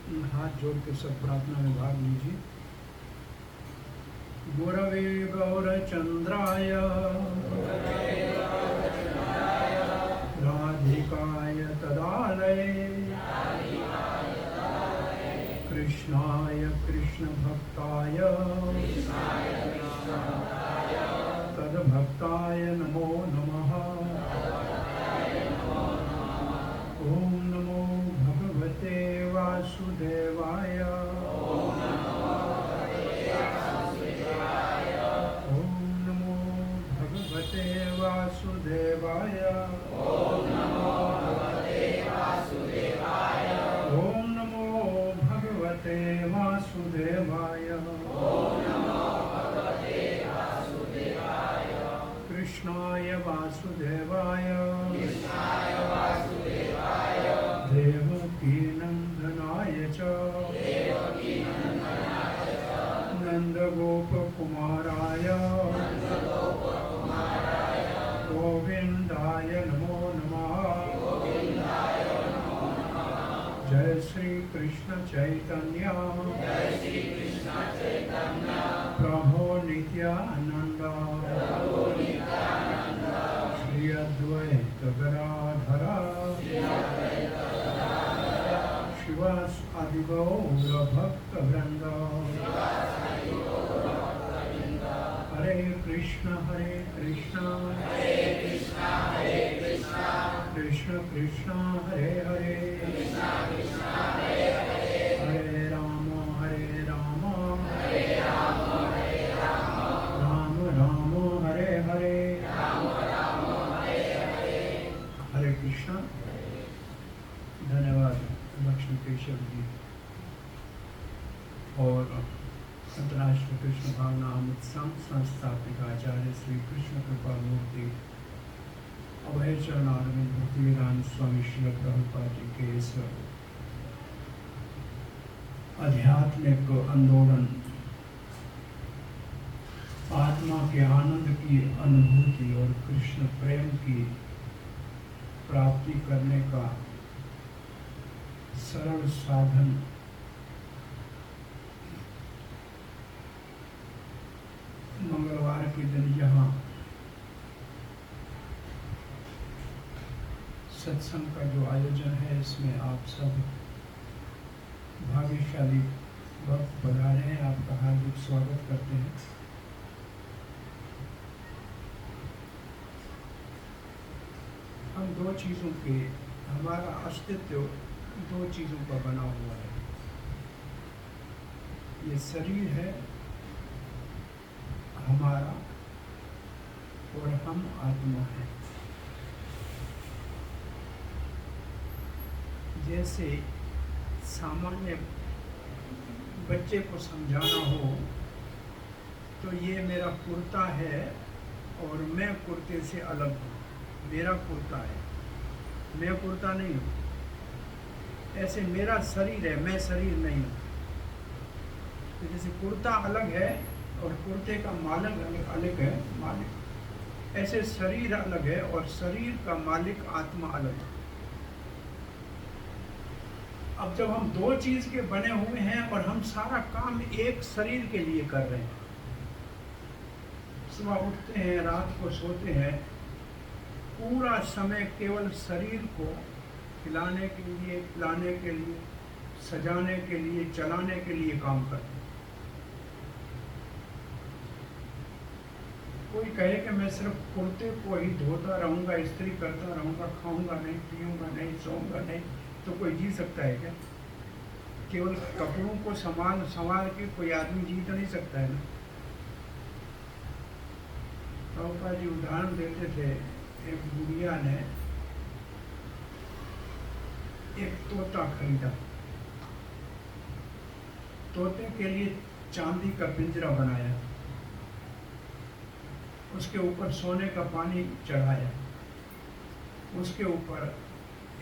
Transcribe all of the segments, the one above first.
हाथ जोड़ के सब प्रार्थना में भाग लीजिए। गुरवे गौरचंद्राय राधिकाय तदालये कृष्णाय कृष्णभक्ताय तद्भक्ताय नमो नमः। ओम नमो भगवते वासुदेवाय। ओम नमो भगवते वासुदेवाय। ओम नमो भगवते वासुदेवाय। कृष्णाय वासुदेवाय देवकी नंदनाय च नंदगोपकुमाराय गोविंदाय नमो नमः। जय श्री कृष्ण चैतन्य प्रभु नित्यानंद श्री अद्वैत गदाधर शिवास आदि गौर भक्त वृंद। हरे कृष्ण कृष्ण कृष्ण हरे हरे हरे राम राम राम हरे हरे। हरे कृष्ण। धन्यवाद लक्ष्मी केशव जी और अंतर्राष्ट्रीय कृष्ण भावना अमृत संस्थापक आचार्य श्री कृष्ण कृपा मूर्ति अभय चरणारविंद भक्तिवेदांत स्वामी श्री प्रभुपाद जी के इस आध्यात्मिक आंदोलन आत्मा के आनंद की अनुभूति और कृष्ण प्रेम की प्राप्ति करने का सरल साधन मंगलवार के दिन यहाँ सत्संग का जो आयोजन है इसमें आप सब भाग्यशाली भक्त पधारे हैं। आपका हार्दिक स्वागत करते हैं। हम दो चीज़ों के हमारा अस्तित्व दो चीज़ों का बना हुआ है। ये शरीर है हमारा और हम आत्मा है। जैसे सामान्य बच्चे को समझाना हो तो ये मेरा कुर्ता है और मैं कुर्ते से अलग हूँ। मेरा कुर्ता है, मैं कुर्ता नहीं हूँ। ऐसे मेरा शरीर है, मैं शरीर नहीं हूँ। तो जैसे कुर्ता अलग है और कुर्ते का मालिक अलग है मालिक, ऐसे शरीर अलग है और शरीर का मालिक आत्मा अलग है। अब जब हम दो चीज के बने हुए हैं और हम सारा काम एक शरीर के लिए कर रहे हैं, सुबह उठते हैं, रात को सोते हैं, पूरा समय केवल शरीर को खिलाने के लिए, पिलाने के लिए, सजाने के लिए, चलाने के लिए काम करते हैं। कोई कहे कि मैं सिर्फ कुर्ते को ही धोता रहूंगा, इस्त्री करता रहूंगा, खाऊंगा नहीं, पीऊंगा नहीं, सोऊंगा नहीं, तो कोई जी सकता है क्या? केवल कपड़ों को संभाल के कोई आदमी जी तो नहीं सकता है ना। प्रभुपाद जी उदाहरण देते थे, एक बुढ़िया ने एक तोता खरीदा। तोते के लिए चांदी का पिंजरा बनाया, उसके ऊपर सोने का पानी चढ़ाया, उसके ऊपर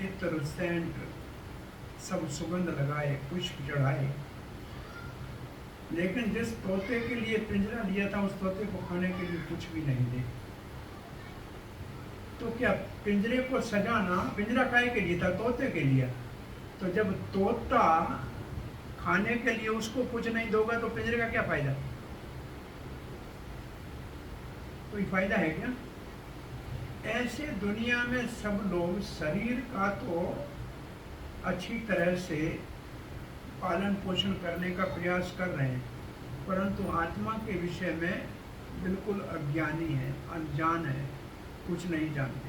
इत्र, सेंट, सब सुगंध लगाए, पुष्प चढ़ाए। लेकिन जिस तोते के लिए पिंजरा लिया था उस तोते को खाने के लिए कुछ भी नहीं दे। तो क्या पिंजरे को सजाना, पिंजरा काहे के लिए था? तोते के लिए। तो जब तोता खाने के लिए उसको कुछ नहीं दोगा तो पिंजरे का क्या फायदा? कोई फायदा है क्या? ऐसे दुनिया में सब लोग शरीर का तो अच्छी तरह से पालन पोषण करने का प्रयास कर रहे हैं, परंतु आत्मा के विषय में बिल्कुल अज्ञानी है, अनजान है, कुछ नहीं जानते।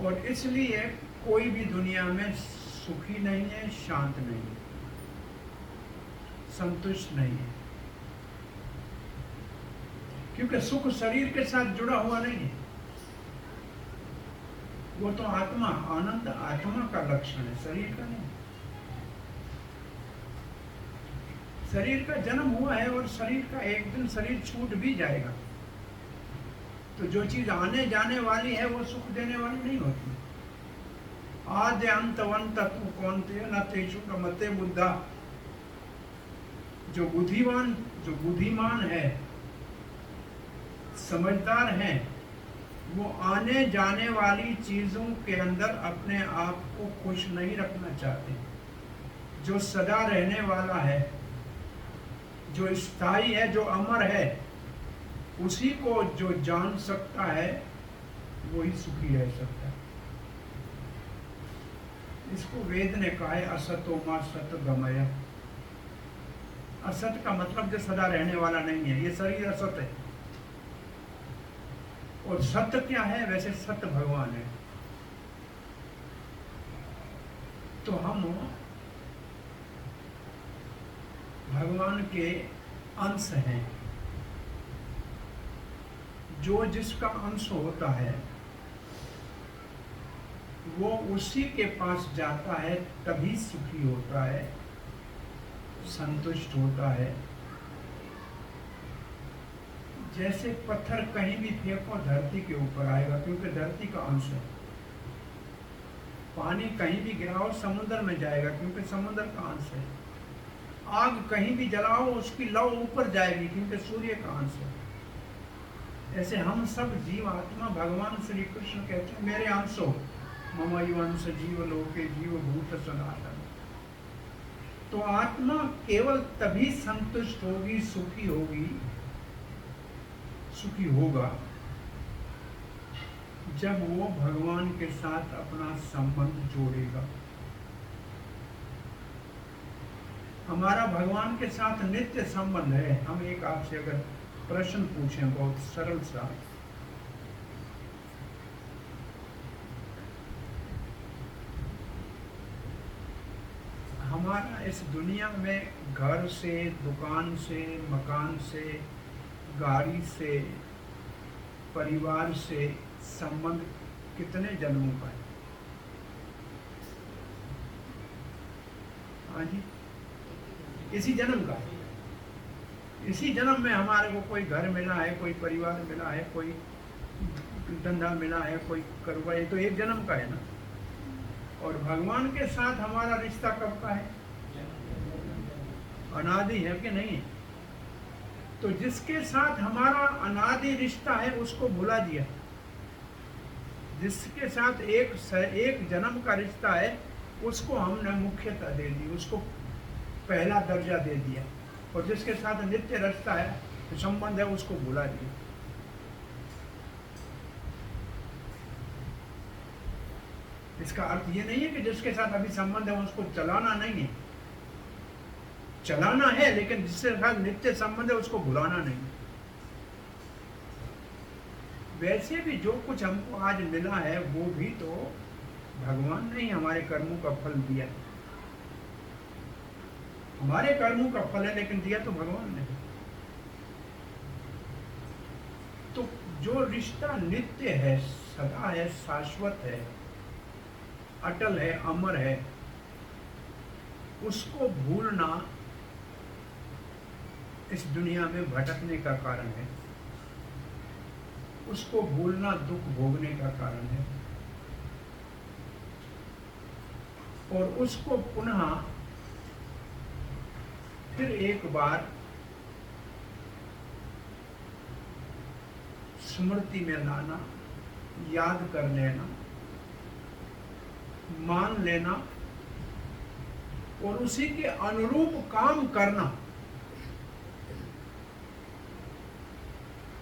और इसलिए कोई भी दुनिया में सुखी नहीं है, शांत नहीं है, संतुष्ट नहीं है, क्योंकि सुख शरीर के साथ जुड़ा हुआ नहीं है। वो तो आत्मा, आनंद आत्मा का लक्षण है, शरीर का नहीं। शरीर का जन्म हुआ है और शरीर का एक दिन शरीर छूट भी जाएगा, तो जो चीज आने जाने वाली है वो सुख देने वाली नहीं होती। आद्य अंतवंत तत्व कौनते न तेषु रमते बुद्धा। जो बुद्धिमान है, समझदार है, वो आने जाने वाली चीजों के अंदर अपने आप को खुश नहीं रखना चाहते। जो सदा रहने वाला है, जो स्थायी है, जो अमर है, उसी को जो जान सकता है वही सुखी रह सकता है। इसको वेद ने कहा है असतो मा सत गमय। असत का मतलब जो सदा रहने वाला नहीं है, ये शरीर असत है। और सत्य क्या है? वैसे सत्य भगवान है। तो हम भगवान के अंश हैं। जो जिसका अंश होता है वो उसी के पास जाता है, तभी सुखी होता है, संतुष्ट होता है। जैसे पत्थर कहीं भी फेंको धरती के ऊपर आएगा, क्योंकि धरती का अंश है। पानी कहीं भी गिराओ समुद्र में जाएगा, क्योंकि समुद्र का अंश है। आग कहीं भी जलाओ उसकी लौ ऊपर जाएगी, क्योंकि सूर्य का अंश है। ऐसे हम सब जीव आत्मा, भगवान श्री कृष्ण कहते हैं मेरे अंश हो, मम अंश जीव लोके जीव भूत सनातन। तो आत्मा केवल तभी संतुष्ट होगी, सुखी होगा जब वो भगवान के साथ अपना संबंध जोड़ेगा। हमारा भगवान के साथ नित्य संबंध है। हम एक आपसे अगर प्रश्न पूछें, बहुत सरल सा, हमारा इस दुनिया में घर से, दुकान से, मकान से, गाड़ी से, परिवार से संबंध कितने जन्मों का है? हाँ जी, इसी जन्म का। इसी जन्म में हमारे को कोई घर मिला है, कोई परिवार मिला है, कोई धंधा मिला है, कोई कारोबार, ये तो एक जन्म का है ना। और भगवान के साथ हमारा रिश्ता कब का है? अनादि है कि नहीं? तो जिसके साथ हमारा अनादि रिश्ता है उसको भुला दिया। जिसके साथ एक जन्म का रिश्ता है उसको हमने मुख्यता दे दी, उसको पहला दर्जा दे दिया। और जिसके साथ नित्य रिश्ता है, संबंध है, उसको भुला दिया। इसका अर्थ ये नहीं है कि जिसके साथ अभी संबंध है उसको चलाना नहीं है, चलाना है, लेकिन जिसके साथ नित्य संबंध है उसको भुलाना नहीं। वैसे भी जो कुछ हमको आज मिला है वो भी तो भगवान ने ही हमारे कर्मों का फल दिया। हमारे कर्मों का फल है, लेकिन दिया तो भगवान ने। तो जो रिश्ता नित्य है, सदा है, शाश्वत है, अटल है, अमर है, उसको भूलना इस दुनिया में भटकने का कारण है। उसको भूलना दुख भोगने का कारण है। और उसको पुनः फिर एक बार स्मृति में लाना, याद कर लेना, मान लेना, और उसी के अनुरूप काम करना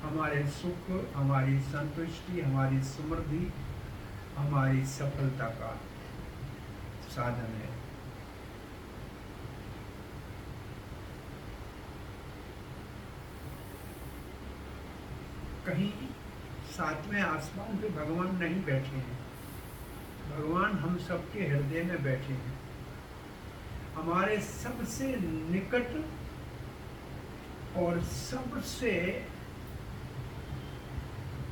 हमारे सुख, हमारी संतुष्टि, हमारी समृद्धि, हमारी सफलता का साधन है। कहीं सातवें आसमान पे भगवान नहीं बैठे हैं, भगवान हम सबके हृदय में बैठे हैं, हमारे सबसे निकट और सबसे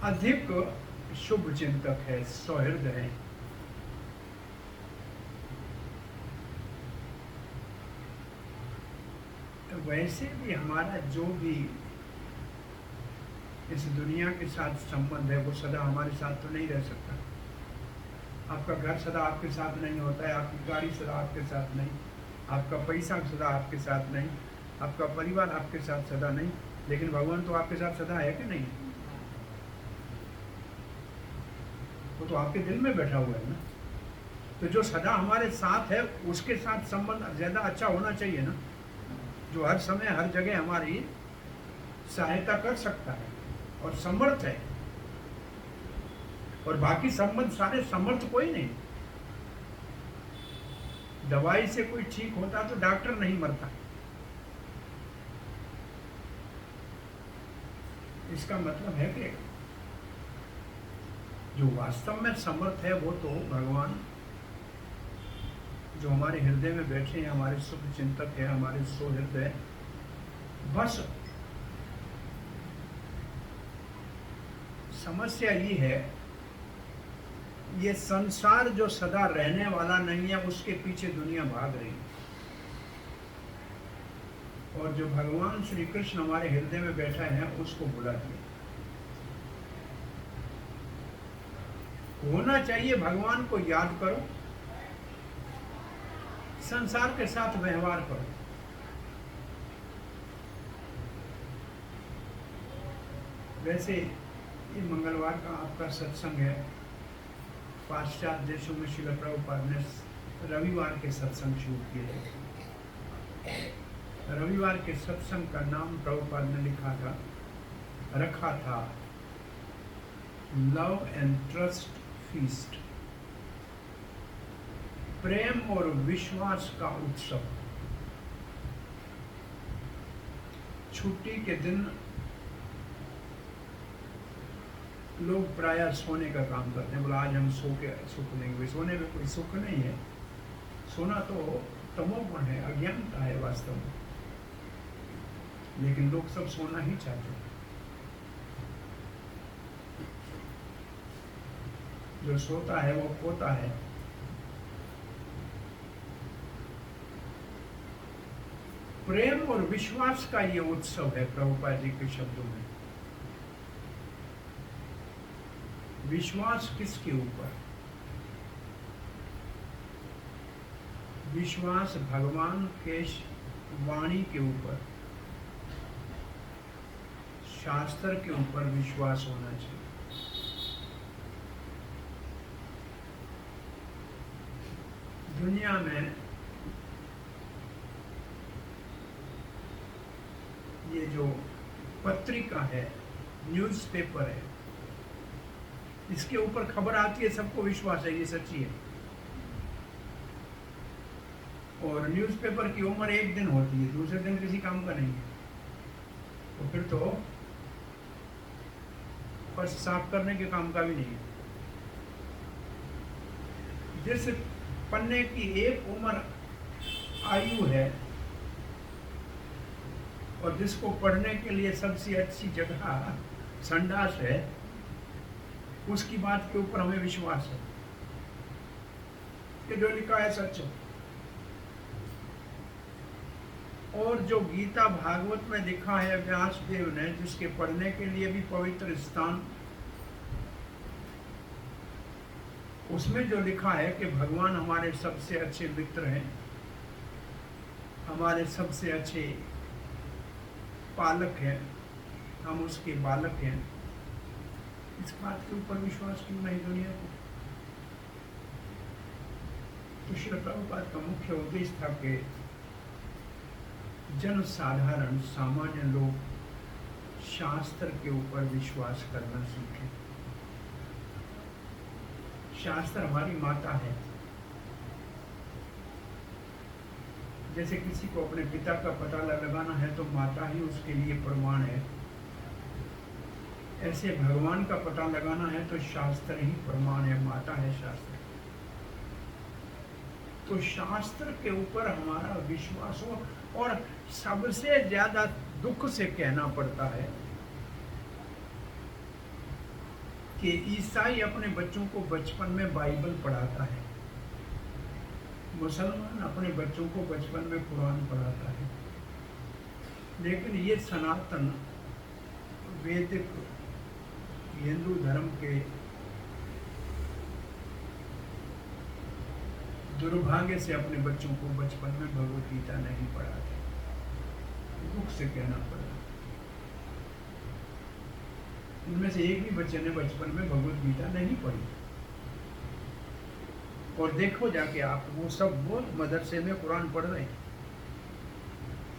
अधिक शुभ चिंतक है, सौहृद है। वैसे भी हमारा जो भी इस दुनिया के साथ संबंध है वो सदा हमारे साथ तो नहीं रह सकता। आपका घर सदा आपके साथ नहीं होता है, आपकी गाड़ी सदा आपके साथ नहीं, आपका पैसा सदा आपके साथ नहीं, आपका परिवार आपके साथ सदा नहीं, लेकिन भगवान तो आपके साथ सदा है कि नहीं? वो तो आपके दिल में बैठा हुआ है ना। तो जो सदा हमारे साथ है उसके साथ संबंध ज़्यादा अच्छा होना चाहिए ना, जो हर समय हर जगह हमारी सहायता कर सकता है और समर्थ है। और बाकी संबंध सारे समर्थ कोई नहीं। दवाई से कोई ठीक होता तो डॉक्टर नहीं मरता। इसका मतलब है कि जो वास्तव में समर्थ है वो तो भगवान जो हमारे हृदय में बैठे हैं, हमारे शुभ चिंतक है, हमारे सौहृद है। बस समस्या ये है, ये संसार जो सदा रहने वाला नहीं है उसके पीछे दुनिया भाग रही है। और जो भगवान श्री कृष्ण हमारे हृदय में बैठा है उसको भुला दिया। होना चाहिए भगवान को याद करो, संसार के साथ व्यवहार करो। वैसे ये मंगलवार का आपका सत्संग है। पाश्चात्य देशों में श्रील प्रभुपाद ने रविवार के सत्संग शुरू किए। रविवार के सत्संग का नाम प्रभुपाद ने रखा था लव एंड ट्रस्ट फीस्ट, प्रेम और विश्वास का उत्सव। छुट्टी के दिन लोग प्रायः सोने का काम करते हैं। बोला आज हम सो के सुख लेंगे। सोने में कोई सुख नहीं है। सोना तो तमोगुण है, अज्ञानता है वास्तव में। लेकिन लोग सब सोना ही चाहते हैं। जो सोता है वो खोता है। प्रेम और विश्वास का ये उत्सव है प्रभुपाद जी के शब्दों में। विश्वास किसके ऊपर? विश्वास भगवान के वाणी के ऊपर, शास्त्र के ऊपर विश्वास होना चाहिए। दुनिया में ये जो पत्रिका है, न्यूज़पेपर है, इसके ऊपर खबर आती है, सबको विश्वास है ये सच्ची है। और न्यूज़पेपर की उम्र एक दिन होती है, दूसरे दिन किसी काम का नहीं है। तो फिर तो फर्श साफ करने के काम का भी नहीं है। जिस पन्ने की एक उम्र आयु है और जिसको पढ़ने के लिए सबसे अच्छी जगह संडास है, उसकी बात के ऊपर हमें विश्वास है कि जो लिखा है सच है। और जो गीता भागवत में लिखा है व्यास देव ने, जिसके पढ़ने के लिए भी पवित्र स्थान, उसमें जो लिखा है कि भगवान हमारे सबसे अच्छे मित्र हैं, हमारे सबसे अच्छे पालक हैं, हम उसके बालक हैं, इस बात के ऊपर विश्वास क्यों नहीं दुनिया को? तो श्रील प्रभुपाद का मुख्य उद्देश्य था कि जन साधारण सामान्य लोग शास्त्र के ऊपर विश्वास करना सीखें। शास्त्र हमारी माता है। जैसे किसी को अपने पिता का पता लगाना है तो माता ही उसके लिए प्रमाण है, ऐसे भगवान का पता लगाना है तो शास्त्र ही प्रमाण है, माता है शास्त्र। तो शास्त्र के ऊपर हमारा विश्वास हो। और सबसे ज्यादा दुख से कहना पड़ता है कि ईसाई अपने बच्चों को बचपन में बाइबल पढ़ाता है, मुसलमान अपने बच्चों को बचपन में कुरान पढ़ाता है, लेकिन ये सनातन वैदिक हिंदू धर्म के दुर्भाग्य से अपने बच्चों को बचपन में भगवत गीता नहीं पढ़ाते। दुख से कहना पड़ा, उनमें से एक भी बच्चे ने बचपन में भगवत गीता नहीं पढ़ी। और देखो जाके आप, वो सब वो मदरसे में कुरान पढ़ रहे हैं,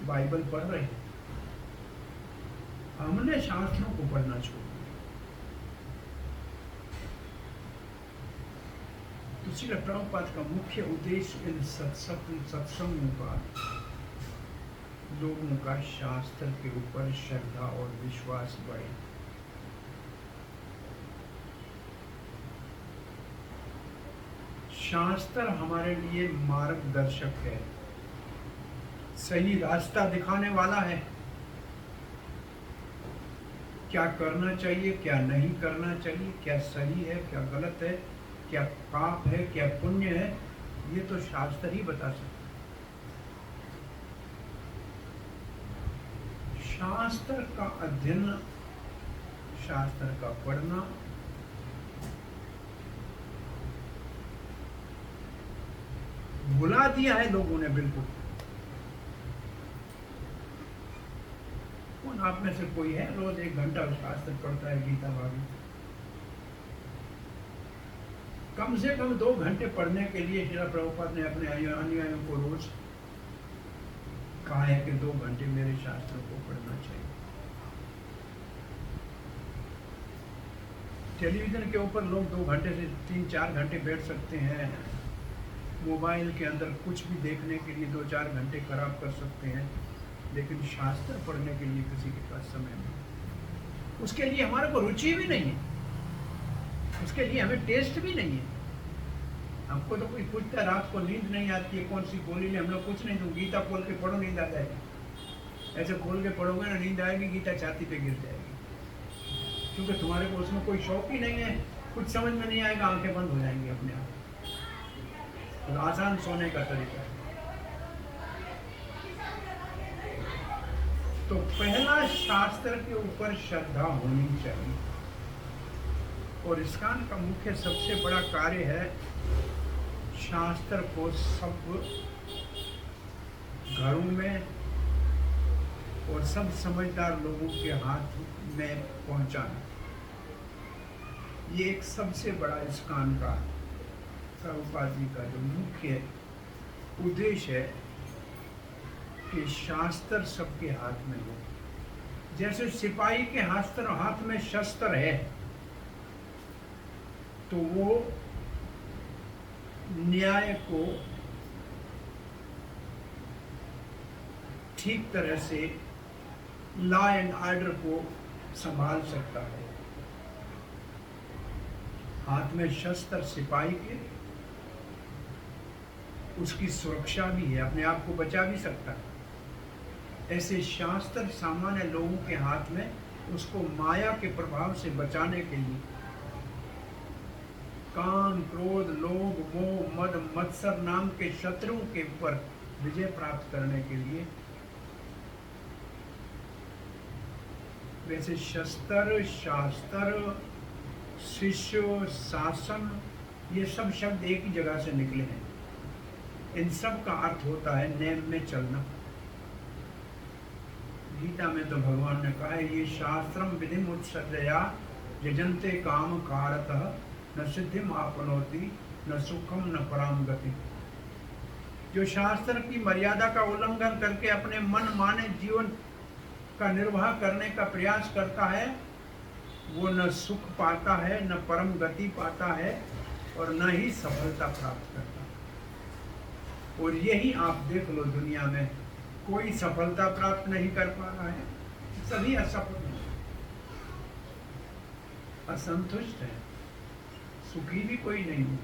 बाइबल पढ़ रहे हैं। हमने शास्त्रों को पढ़ना छोड़ दिया। तो श्रील प्रभुपाद का मुख्य उद्देश्य इन सत्संगों का लोगों का शास्त्र के ऊपर श्रद्धा और विश्वास बढ़े। शास्त्र हमारे लिए मार्गदर्शक है, सही रास्ता दिखाने वाला है। क्या करना चाहिए, क्या नहीं करना चाहिए, क्या सही है, क्या गलत है, क्या पाप है, क्या पुण्य है, ये तो शास्त्र ही बता सकता है। शास्त्र का अध्ययन, शास्त्र का पढ़ना भुला दिया है लोगों ने बिल्कुल। कौन आप में से कोई है रोज 1 घंटा शास्त्र पढ़ता है, गीता भागवत? कम से कम 2 घंटे पढ़ने के लिए श्रील प्रभुपाद ने अपने अनुयायियों को रोज कहा है कि 2 घंटे मेरे शास्त्रों को पढ़ना चाहिए। टेलीविजन के ऊपर लोग 2 घंटे से 3-4 घंटे बैठ सकते हैं। मोबाइल के अंदर कुछ भी देखने के लिए 2-4 घंटे खराब कर सकते हैं, लेकिन शास्त्र पढ़ने के लिए किसी के पास समय नहीं। उसके लिए हमारे को रुचि भी नहीं है, उसके लिए हमें टेस्ट भी नहीं है। हमको तो कोई पूछता है रात को नींद नहीं आती है, कौन सी गोली ले, हम लोग कुछ नहीं, तुम गीता खोल के पढ़ो, नींद आ जाएगी। ऐसे खोल के पढ़ोगे ना, नींद आएगी, गीता छाती पे गिर जाएगी, क्योंकि तुम्हारे को उसमें कोई शौक ही नहीं है, कुछ समझ में नहीं आएगा, आंखें बंद हो जाएंगी अपने आप। तो आसान सोने का तरीका है। तो पहला शास्त्र के ऊपर श्रद्धा होनी चाहिए। और इस्कॉन का मुख्य सबसे बड़ा कार्य है शास्त्र को सब घरों में और सब समझदार लोगों के हाथ में पहुंचाना। ये एक सबसे बड़ा इस्कॉन का, प्रभुपाद जी का जो मुख्य उद्देश्य है कि शास्त्र सबके हाथ में हो। जैसे सिपाही के हाथ में शस्त्र है, तो वो न्याय को ठीक तरह से, लॉ एंड ऑर्डर को संभाल सकता है। हाथ में शस्त्र सिपाही के, उसकी सुरक्षा भी है, अपने आप को बचा भी सकता है। ऐसे शास्त्र सामान्य लोगों के हाथ में उसको माया के प्रभाव से बचाने के लिए, काम, क्रोध, लोभ, मोह, मद, मत्सर नाम के शत्रुओं के ऊपर विजय प्राप्त करने के लिए, वैसे शस्त्र, शास्त्र, शिष्य, शासन, ये सब शब्द एक ही जगह से निकले हैं। इन सब का अर्थ होता है नेम में चलना। गीता में तो भगवान ने कहा है, ये शास्त्रम विधिम उत्सर्जया यजन्ते काम कारतः न सिद्धिम आपनोति न सुखम न पराम गति। जो शास्त्र की मर्यादा का उल्लंघन करके अपने मन माने जीवन का निर्वाह करने का प्रयास करता है, वो न सुख पाता है, न परम गति पाता है और न ही सफलता प्राप्त करता है। और यही आप देख लो, दुनिया में कोई सफलता प्राप्त नहीं कर पा रहा है, सभी असफल हैं, असंतुष्ट है, सुखी भी कोई नहीं है,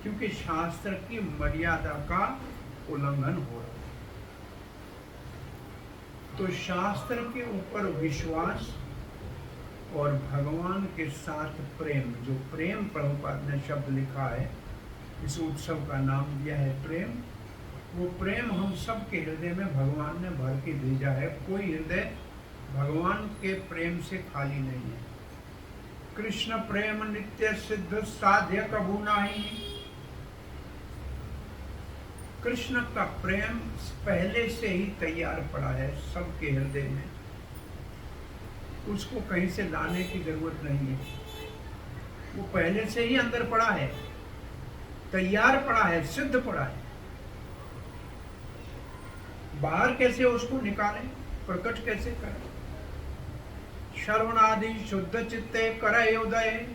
क्योंकि शास्त्र की मर्यादा का उल्लंघन हो रहा है। तो शास्त्र के ऊपर विश्वास और भगवान के साथ प्रेम, जो प्रेम प्रभुपाद ने शब्द लिखा है, इस उत्सव का नाम दिया है प्रेम, वो प्रेम हम सब के हृदय में भगवान ने भर के भेजा है। कोई हृदय भगवान के प्रेम से खाली नहीं है। कृष्ण प्रेम नित्य सिद्ध साध्य कबू नहीं। कृष्ण का प्रेम पहले से ही तैयार पड़ा है सबके हृदय में, उसको कहीं से लाने की जरूरत नहीं है, वो पहले से ही अंदर पड़ा है, तैयार पड़ा है, सिद्ध पड़ा है। बाहर कैसे उसको निकालें, प्रकट कैसे करें? श्रवणादि शुद्ध चित्ते करे उदय।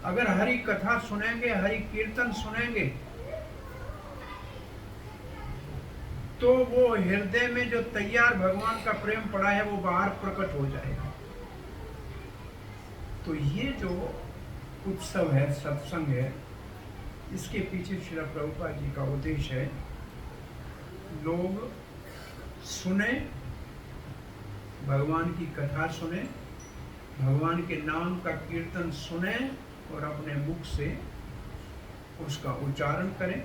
अगर हरि कथा सुनेंगे, हरि कीर्तन सुनेंगे, तो वो हृदय में जो तैयार भगवान का प्रेम पड़ा है वो बाहर प्रकट हो जाएगा। तो ये जो उत्सव है, सत्संग है, इसके पीछे श्रील प्रभुपाद जी का उद्देश्य है, लोग सुने, भगवान की कथा सुने, भगवान के नाम का कीर्तन सुने और अपने मुख से उसका उच्चारण करें।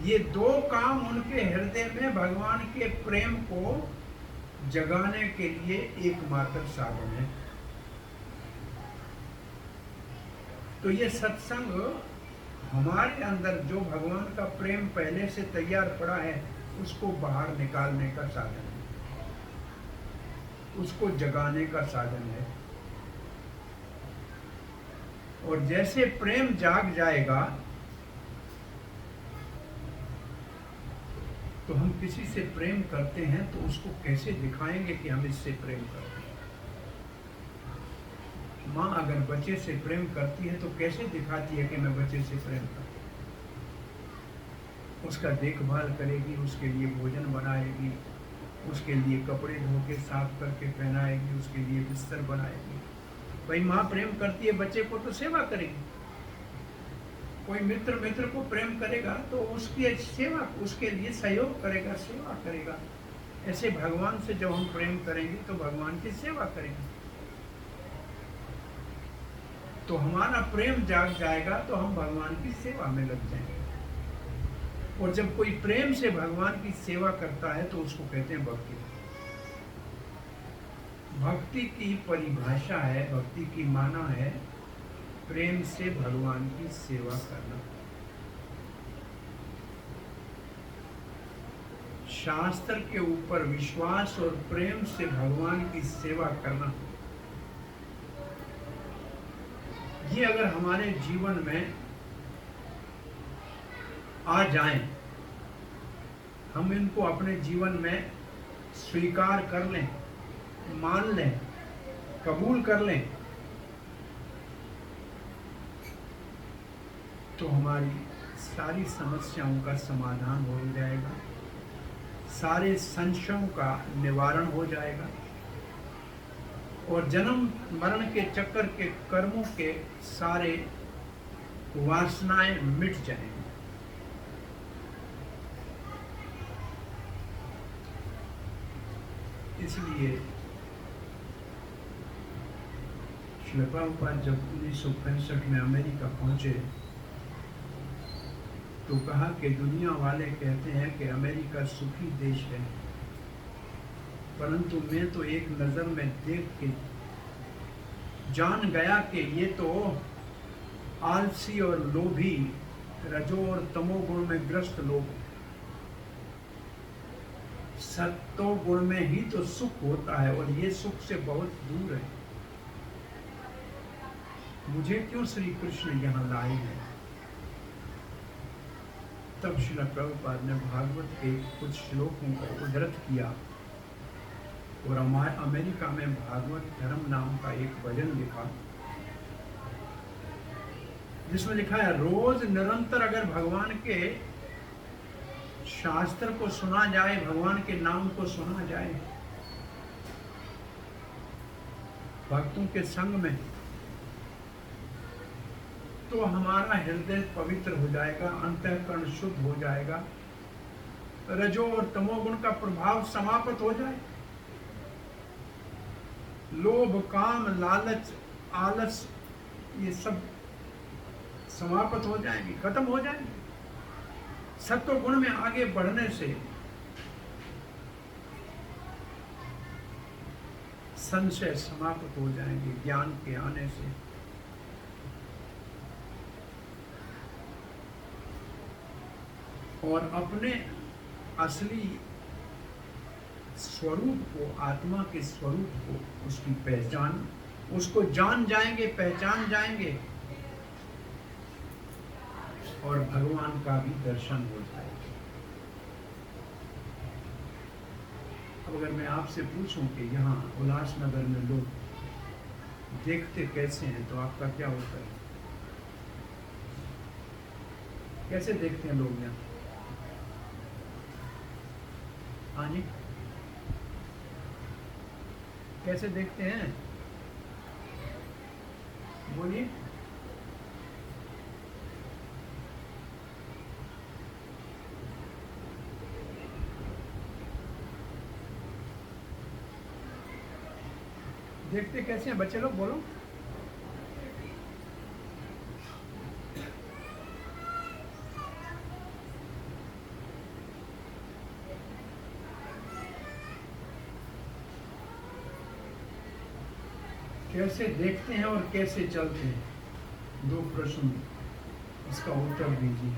ये दो काम उनके हृदय में भगवान के प्रेम को जगाने के लिए एकमात्र साधन है। तो ये सत्संग हमारे अंदर जो भगवान का प्रेम पहले से तैयार पड़ा है, उसको बाहर निकालने का साधन है, उसको जगाने का साधन है। और जैसे प्रेम जाग जाएगा तो हम किसी से प्रेम करते हैं तो उसको कैसे दिखाएंगे कि हम इससे प्रेम करते हैं। माँ अगर बच्चे से प्रेम करती है तो कैसे दिखाती है कि मैं बच्चे से प्रेम करती हूँ? उसका देखभाल करेगी, उसके लिए भोजन बनाएगी, उसके लिए कपड़े धो के साफ करके पहनाएगी, उसके लिए बिस्तर बनाएगी। भाई माँ प्रेम करती है बच्चे को तो सेवा करेगी। कोई मित्र को प्रेम करेगा तो उसकी सेवा, उसके लिए सहयोग करेगा, सेवा करेगा। ऐसे भगवान से जब हम प्रेम करेंगे तो भगवान की सेवा करेंगे। तो हमारा प्रेम जाग जाएगा तो हम भगवान की सेवा में लग जाएंगे। और जब कोई प्रेम से भगवान की सेवा करता है तो उसको कहते हैं भक्ति। भक्ति की परिभाषा है, भक्ति की माना है प्रेम से भगवान की सेवा करना। शास्त्र के ऊपर विश्वास और प्रेम से भगवान की सेवा करना, ये अगर हमारे जीवन में आ जाएं, हम इनको अपने जीवन में स्वीकार कर लें, मान लें, कबूल कर लें, तो हमारी सारी समस्याओं का समाधान हो जाएगा, सारे संशयों का निवारण हो जाएगा और जन्म मरण के चक्कर के कर्मों के सारे वासनाएं मिट जाएंगी। इसलिए श्रील प्रभुपाद जब 1965 में अमेरिका पहुंचे तो कहा कि दुनिया वाले कहते हैं कि अमेरिका सुखी देश है, परंतु मैं तो एक नज़र में देख के जान गया कि ये तो आलसी और लोभी, रजो और तमोगुण में ग्रस्त लोग हैं। सत्तो गुण में ही तो सुख होता है और ये सुख से बहुत दूर है। मुझे क्यों श्री कृष्ण यहाँ लाए हैं? तब श्रील प्रभुपाद ने भागवत के कुछ श्लोकों को उद्धृत किया और अमेरिका में भागवत धर्म नाम का एक भजन लिखा, जिसमें लिखा है रोज निरंतर अगर भगवान के शास्त्र को सुना जाए, भगवान के नाम को सुना जाए भक्तों के संग में, तो हमारा हृदय पवित्र हो जाएगा, अंतःकरण शुद्ध हो जाएगा, रजो और तमोगुण का प्रभाव समाप्त हो जाए, लोभ काम लालच आलस ये सब समाप्त हो जाएंगे, खत्म हो जाएंगे। सत्व गुण में आगे बढ़ने से संशय समाप्त हो जाएंगे, ज्ञान के आने से। और अपने असली स्वरूप को, आत्मा के स्वरूप को, उसकी पहचान, उसको जान जाएंगे, पहचान जाएंगे और भगवान का भी दर्शन हो जाएगा। अब अगर मैं आपसे पूछूं कि यहाँ उल्लासनगर में लोग देखते कैसे हैं, तो आपका क्या उत्तर है? कैसे देखते हैं लोग यहाँ? हाँ जी, कैसे देखते हैं? बोलिए। देखते कैसे हैं बच्चे लोग, बोलो। कैसे देखते हैं और कैसे चलते हैं, दो प्रश्न, इसका उत्तर दीजिए।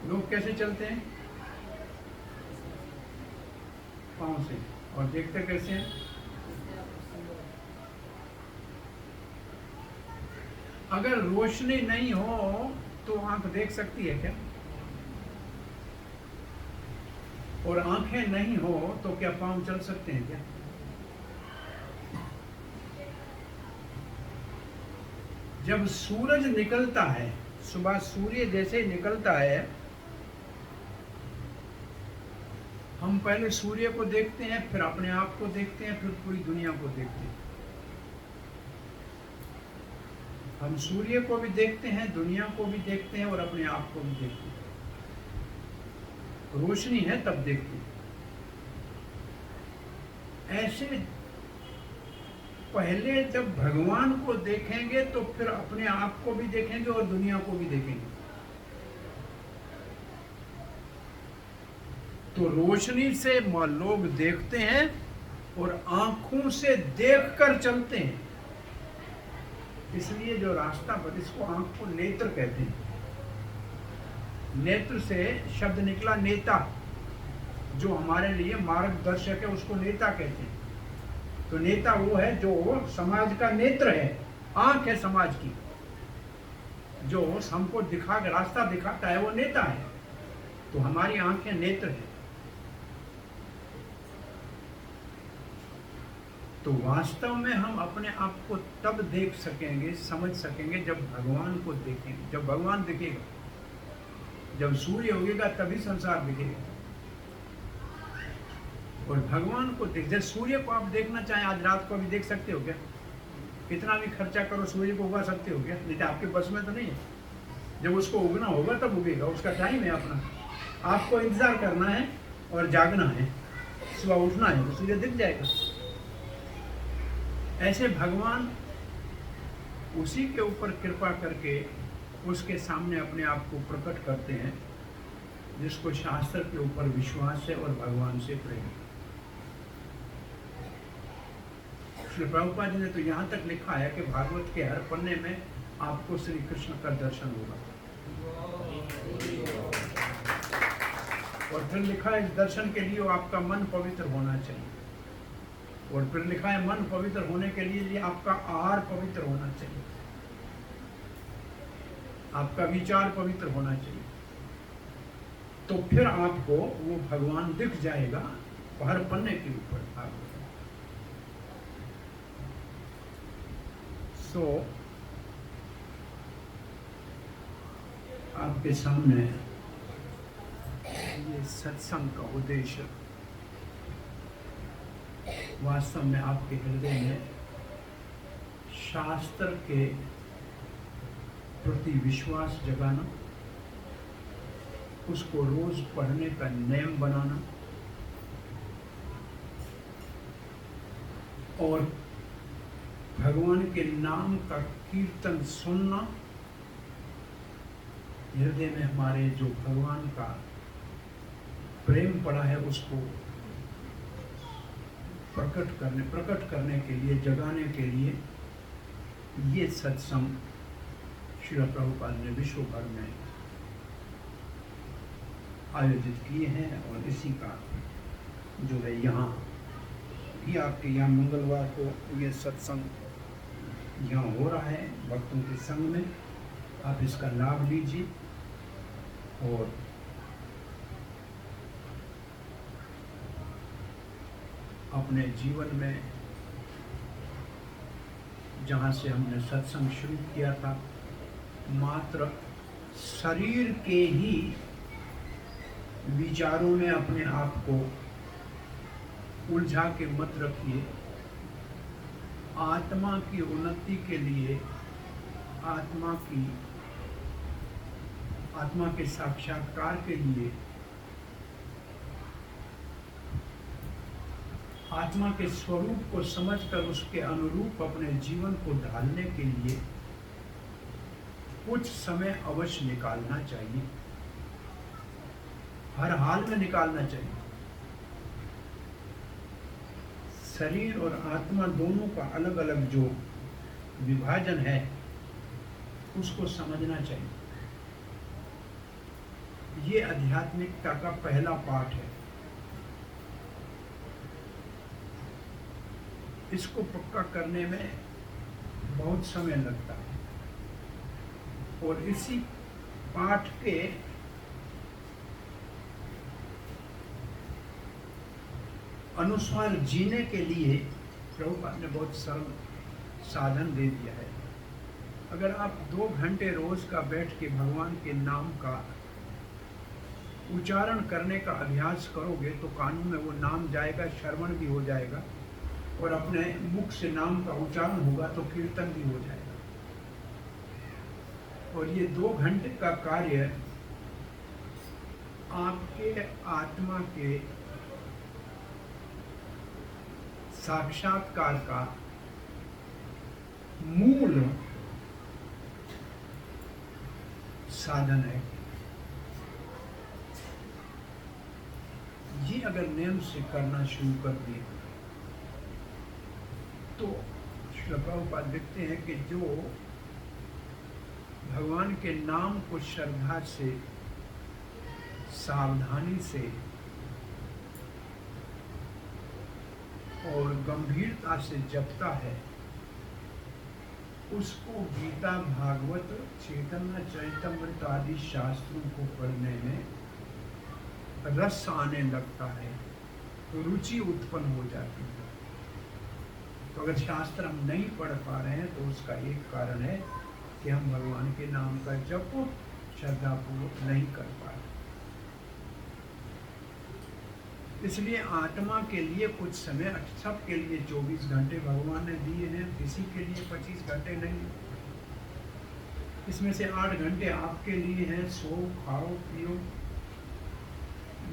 लोग कैसे चलते हैं? पांव से। और देखते कैसे हैं? अगर रोशनी नहीं हो तो आंख देख सकती है क्या? और आंखें नहीं हो तो क्या पांव चल सकते हैं क्या? जब सूरज निकलता है, सुबह सूर्य जैसे निकलता है, हम पहले सूर्य को देखते हैं, फिर अपने आप को देखते हैं, फिर पूरी दुनिया को देखते हैं। हम सूर्य को भी देखते हैं, दुनिया को भी देखते हैं और अपने आप को भी देखते हैं। रोशनी है तब देखते हैं। ऐसे पहले जब भगवान को देखेंगे तो फिर अपने आप को भी देखेंगे और दुनिया को भी देखेंगे। तो रोशनी से लोग देखते हैं और आंखों से देखकर चलते हैं। इसलिए जो रास्ता पर, इसको आंख को नेत्र कहते हैं। नेत्र से शब्द निकला नेता, जो हमारे लिए मार्गदर्शक है, उसको नेता कहते हैं। तो नेता वो है जो समाज का नेत्र है, आंख है समाज की, जो हमको रास्ता दिखाता है, वो नेता है। तो हमारी आंखें नेत्र है। तो वास्तव में हम अपने आप को तब देख सकेंगे, समझ सकेंगे जब भगवान को देखेंगे, जब भगवान दिखेगा, जब सूर्य उगेगा तभी संसार दिखेगा। और भगवान को जैसे सूर्य को आप देखना चाहें, आज रात को भी देख सकते हो क्या? कितना भी खर्चा करो सूर्य को उगा सकते हो क्या? नहीं तो आपके बस में तो नहीं है। जब उसको उगना होगा तब उगेगा, उसका टाइम है अपना। आपको इंतजार करना है और जागना है, सुबह उठना है तो सूर्य दिख जाएगा। ऐसे भगवान उसी के ऊपर कृपा करके उसके सामने अपने आप को प्रकट करते हैं, जिसको शास्त्र के ऊपर विश्वास है और भगवान से प्रेम है। श्री प्रभुपाद जी ने तो यहाँ तक लिखा है कि भागवत के हर पन्ने में आपको श्री कृष्ण का दर्शन होगा। और फिर लिखा है, इस दर्शन के लिए आपका मन पवित्र होना चाहिए। और फिर लिखा है, मन पवित्र होने के लिए आपका आहार पवित्र होना चाहिए। आपका विचार पवित्र होना चाहिए, तो फिर आपको वो भगवान दिख जाएगा हर पन्ने के ऊपर। सो आपके सामने ये सत्संग का उद्देश्य वास्तव में आपके हृदय में शास्त्र के प्रति विश्वास जगाना, उसको रोज पढ़ने का नियम बनाना और भगवान के नाम का कीर्तन सुनना, हृदय में हमारे जो भगवान का प्रेम पड़ा है उसको प्रकट करने के लिए, जगाने के लिए ये सत्संग श्रील प्रभुपाद ने विश्व भर में आयोजित किए हैं। और इसी का जो है यहाँ भी आपके यहाँ मंगलवार को ये सत्संग यहाँ हो रहा है भक्तों के संग में। आप इसका लाभ लीजिए और अपने जीवन में जहाँ से हमने सत्संग शुरू किया था, मात्र शरीर के ही विचारों में अपने आप को उलझा के मत रखिए। आत्मा की उन्नति के लिए, आत्मा के साक्षात्कार के लिए, आत्मा के स्वरूप को समझकर उसके अनुरूप अपने जीवन को ढालने के लिए कुछ समय अवश्य निकालना चाहिए, हर हाल में निकालना चाहिए। शरीर और आत्मा दोनों का अलग अलग जो विभाजन है उसको समझना चाहिए। ये आध्यात्मिकता का पहला पाठ है। इसको पक्का करने में बहुत समय लगता है और इसी पाठ के अनुसार जीने के लिए प्रभुपाद ने बहुत सरल साधन दे दिया है। अगर आप 2 घंटे रोज का बैठ के भगवान के नाम का उच्चारण करने का अभ्यास करोगे तो कानों में वो नाम जाएगा, श्रवण भी हो जाएगा और अपने मुख से नाम का उच्चारण होगा तो कीर्तन भी हो जाएगा। और ये 2 घंटे का कार्य आपके आत्मा के साक्षात्कार का मूल साधन है। ये अगर नियम से करना शुरू कर दिए तो श्रील प्रभुपाद देखते हैं कि जो भगवान के नाम को श्रद्धा से, सावधानी से और गंभीरता से जपता है, उसको गीता, भागवत, चैतन्य चरितमृत आदि शास्त्रों को पढ़ने में रस आने लगता है, रुचि उत्पन्न हो जाती है। तो अगर शास्त्र हम नहीं पढ़ पा रहे हैं तो उसका एक कारण है कि हम भगवान के नाम का जप श्रद्धापूर्वक नहीं कर पा रहे। इसलिए आत्मा के लिए कुछ समय, सबके लिए 24 घंटे भगवान ने दिए हैं, किसी के लिए 25 घंटे नहीं। इसमें से 8 घंटे आपके लिए हैं, सो, खाओ, पियो,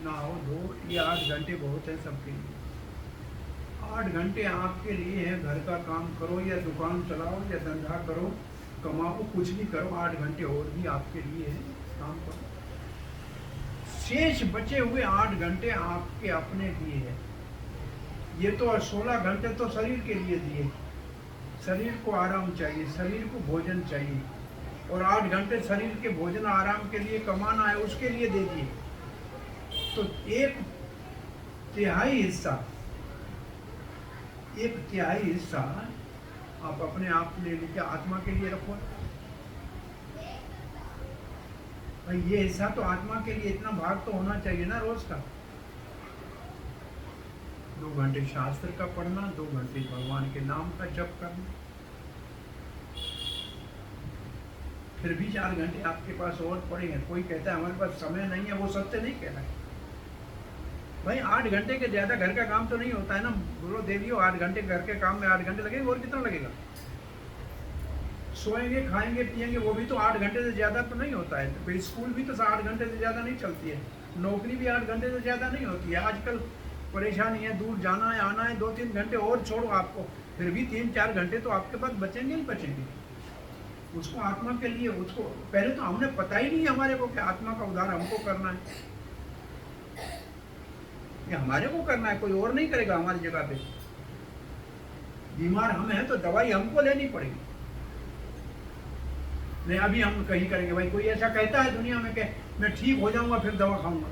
नहाओ, धो, ये 8 घंटे बहुत है सबके लिए। 8 घंटे आपके लिए है, घर का काम करो या दुकान चलाओ या धंधा करो, कमाओ, कुछ भी करो, 8 घंटे और भी आपके लिए है, काम करो। शेष बचे हुए 8 घंटे आपके अपने लिए है। ये तो 16 घंटे तो शरीर के लिए दिए, शरीर को आराम चाहिए, शरीर को भोजन चाहिए, और 8 घंटे शरीर के भोजन आराम के लिए कमाना है, उसके लिए दे दिए। तो 1/3 हिस्सा आप अपने आप ले लीजिए, आत्मा के लिए रखो। भाई ये हिस्सा तो आत्मा के लिए इतना भाग तो होना चाहिए ना रोज का। 2 घंटे शास्त्र का पढ़ना, 2 घंटे भगवान के नाम का जप करना, फिर भी 4 घंटे आपके पास और पड़े हैं। कोई कहता है हमारे पास समय नहीं है, वो सत्य नहीं कह रहा है भाई। 8 घंटे के ज्यादा घर का काम तो नहीं होता है ना बोलो देवियों। 8 घंटे घर के काम में 8 घंटे लगेंगे, और कितना लगेगा? सोएंगे खाएंगे पिएंगे, वो भी तो 8 घंटे से ज्यादा तो नहीं होता है। तो स्कूल भी तो 8 घंटे से ज्यादा नहीं चलती है, नौकरी भी 8 घंटे से ज्यादा नहीं होती है। आजकल परेशानी है, दूर जाना है आना है, 2-3 घंटे और छोड़ो आपको, फिर भी 3-4 घंटे तो आपके पास बचेंगे ही बचेंगे। उसको आत्मा के लिए, उसको पहले तो हमने पता ही नहीं हमारे को कि आत्मा का उद्धार हमको करना है, ये हमारे को करना है, कोई और नहीं करेगा हमारी जगह पे। बीमार हम हैं तो दवाई हमको लेनी पड़ेगी। नहीं अभी हम कहीं करेंगे भाई, कोई ऐसा कहता है दुनिया में कि मैं ठीक हो जाऊंगा फिर दवा खाऊंगा।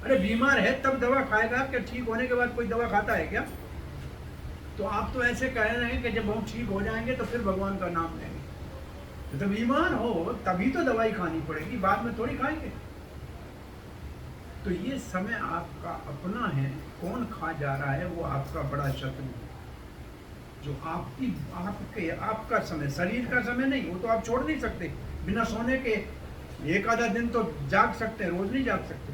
अरे बीमार है तब दवा खाएगा क्या? ठीक होने के बाद कोई दवा खाता है क्या? तो आप तो ऐसे कह रहे हैं कि जब हम ठीक हो जाएंगे तो फिर भगवान का नाम लेंगे। तो बीमार हो तभी तो दवाई खानी पड़ेगी, बाद में थोड़ी खाएंगे। तो ये समय आपका अपना है, कौन खा जा रहा है वो आपका बड़ा शत्रु है। जो आपका समय, शरीर का समय नहीं, वो तो आप छोड़ नहीं सकते। बिना सोने के 1 आधा दिन तो जाग सकते हैं, रोज नहीं जाग सकते।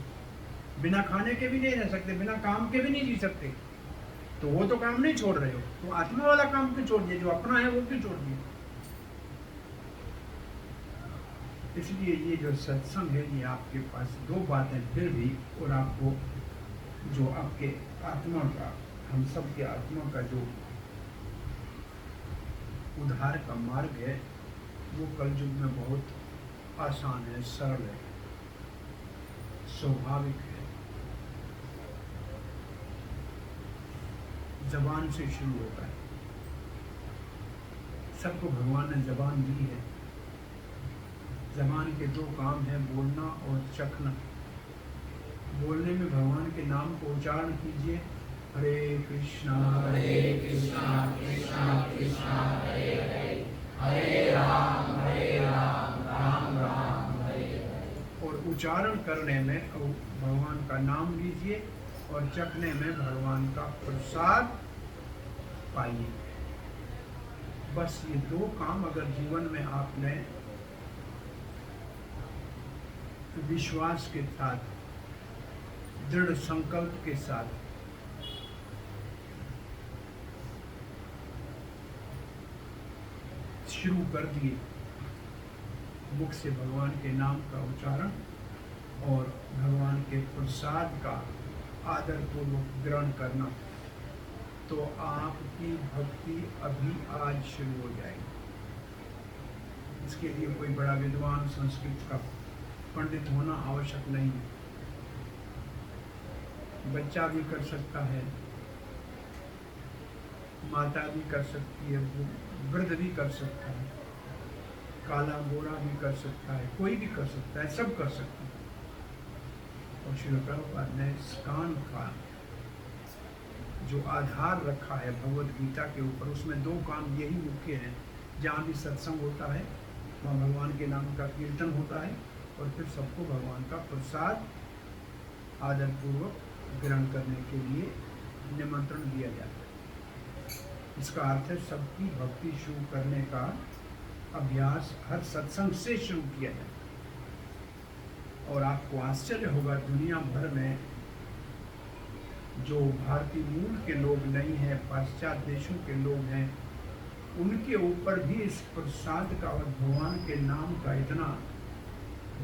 बिना खाने के भी नहीं रह सकते, बिना काम के भी नहीं जी सकते। तो वो तो काम नहीं छोड़ रहे हो, तो आत्मा वाला काम क्यों छोड़ दिए? जो अपना है वो क्यों छोड़ दिए? इसलिए ये जो सत्संग है ये आपके पास 2 बातें फिर भी, और आपको जो आपके आत्मा का, हम सब के आत्मा का जो उद्धार का मार्ग है वो कलयुग में बहुत आसान है, सरल है, स्वाभाविक है। जबान से शुरू होता है। सबको भगवान ने जबान दी है। जबान के 2 काम हैं, बोलना और चखना। बोलने में भगवान के नाम को उच्चारण कीजिए, हरे कृष्णा कृष्णा कृष्णा हरे हरे, हरे राम राम राम हरे हरे। और उच्चारण करने में भगवान का नाम लीजिए और चखने में भगवान का प्रसाद पाइए। बस ये 2 काम अगर जीवन में आपने विश्वास के साथ, दृढ़ संकल्प के साथ शुरू कर दिए, मुख से भगवान के नाम का उच्चारण और भगवान के प्रसाद का आदर पूर्वक ग्रहण करना, तो आपकी भक्ति अभी आज शुरू हो जाएगी। इसके लिए कोई बड़ा विद्वान, संस्कृत का पंडित होना आवश्यक नहीं है। बच्चा भी कर सकता है, माता भी कर सकती है, वृद्ध भी कर सकता है, काला गोरा भी कर सकता है, कोई भी कर सकता है, सब कर सकते हैं। और श्री प्रभुपाद ने स्कान का जो आधार रखा है भगवद गीता के ऊपर, उसमें 2 काम यही मुख्य हैं। जहाँ भी सत्संग होता है वहाँ भगवान के नाम का कीर्तन होता है, और फिर सबको भगवान का प्रसाद आदर पूर्वक ग्रहण करने के लिए निमंत्रण दिया जाता है। इसका अर्थ है सबकी भक्ति शुरू करने का अभ्यास हर सत्संग से शुरू किया जाता है। और आपको आश्चर्य होगा, दुनिया भर में जो भारतीय मूल के लोग नहीं हैं, पाश्चात्य देशों के लोग हैं, उनके ऊपर भी इस प्रसाद का और भगवान के नाम का इतना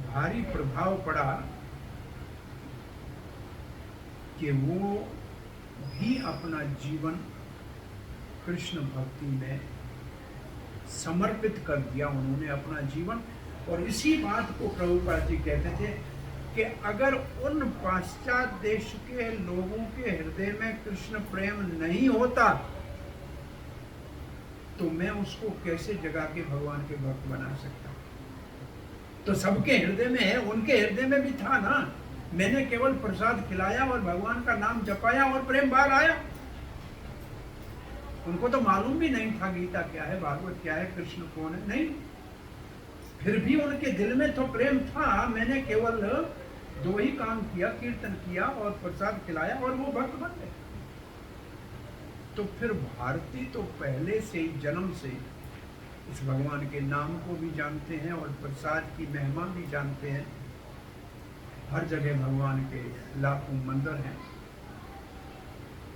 भारी प्रभाव पड़ा कि वो भी अपना जीवन कृष्ण भक्ति में समर्पित कर दिया। उन्होंने अपना जीवन, और इसी बात को प्रभुपाद जी कहते थे कि अगर उन पाश्चात्य देश के लोगों के हृदय में कृष्ण प्रेम नहीं होता तो मैं उसको कैसे जगा के भगवान के भक्त बना सकता। तो सबके हृदय में है, उनके हृदय में भी था ना। मैंने केवल प्रसाद खिलाया और भगवान का नाम जपाया और प्रेम बाहर आया। उनको तो मालूम भी नहीं था गीता क्या है, भागवत क्या है, कृष्ण कौन है, नहीं। फिर भी उनके दिल में तो प्रेम था। मैंने केवल 2 ही काम किया, कीर्तन किया और प्रसाद खिलाया और वो भक्त बन गए। तो फिर भारती तो पहले से ही जन्म से इस भगवान के नाम को भी जानते हैं और प्रसाद की महिमा भी जानते हैं। हर जगह भगवान के लाखों मंदिर हैं।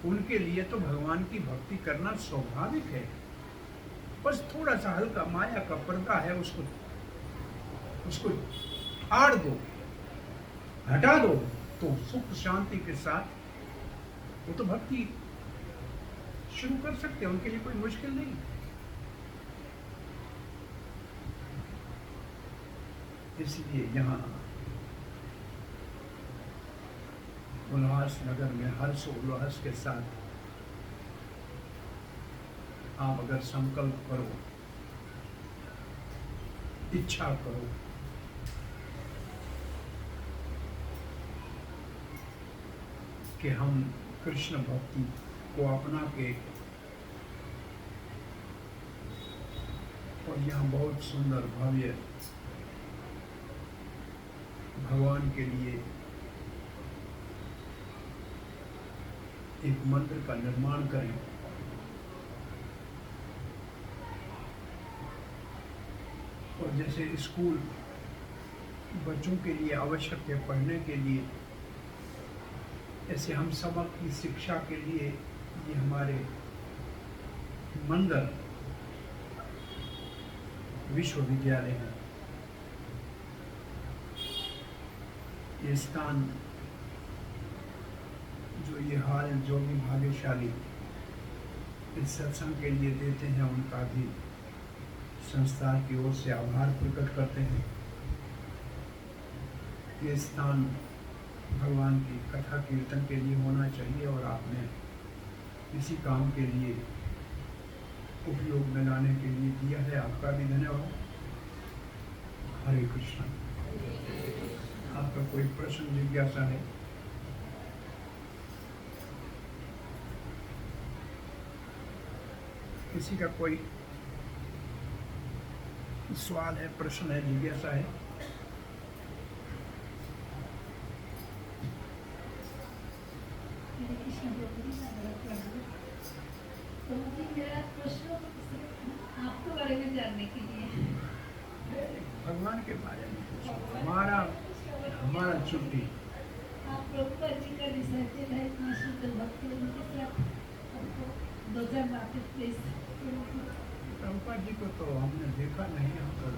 उनके लिए तो भगवान की भक्ति करना स्वाभाविक है। बस थोड़ा सा हल्का माया का पर्दा है, उसको फाड़ दो, हटा दो, तो सुख शांति के साथ वो तो भक्ति शुरू कर सकते हैं। उनके लिए कोई मुश्किल नहीं। इसलिए यहाँ उल्लास नगर में हर्ष उल्लास के साथ आप अगर संकल्प करो, इच्छा करो कि हम कृष्ण भक्ति को अपना के, और यहाँ बहुत सुंदर भव्य भगवान के लिए एक मंदिर का निर्माण करें, और जैसे स्कूल बच्चों के लिए आवश्यक है पढ़ने के लिए, ऐसे हम सबक की शिक्षा के लिए ये हमारे मंदिर विश्वविद्यालय है। ये स्थान, जो ये हाल जो भी भाग्यशाली इस सत्संग के लिए देते हैं, उनका भी संस्था की ओर से आभार प्रकट करते हैं। ये स्थान भगवान की कथा कीर्तन के लिए होना चाहिए और आपने इसी काम के लिए उपयोग में लाने के लिए दिया है। आपका भी धन्यवाद। हरे कृष्ण। आपका कोई प्रश्न जिज्ञासा है? किसी का कोई सवाल है, प्रश्न है, जिज्ञासा है? तो मेरा प्रश्न आपके बारे में जानने के लिए, भगवान के बारे में हमारा छुट्टी। आप प्रभुपाद जी का रिसर्चर है, इतना शुद्ध भक्त है, उनके साथ आपको 2000 बातें प्लीज। प्रभुपाद जी को तो हमने देखा नहीं, हम तो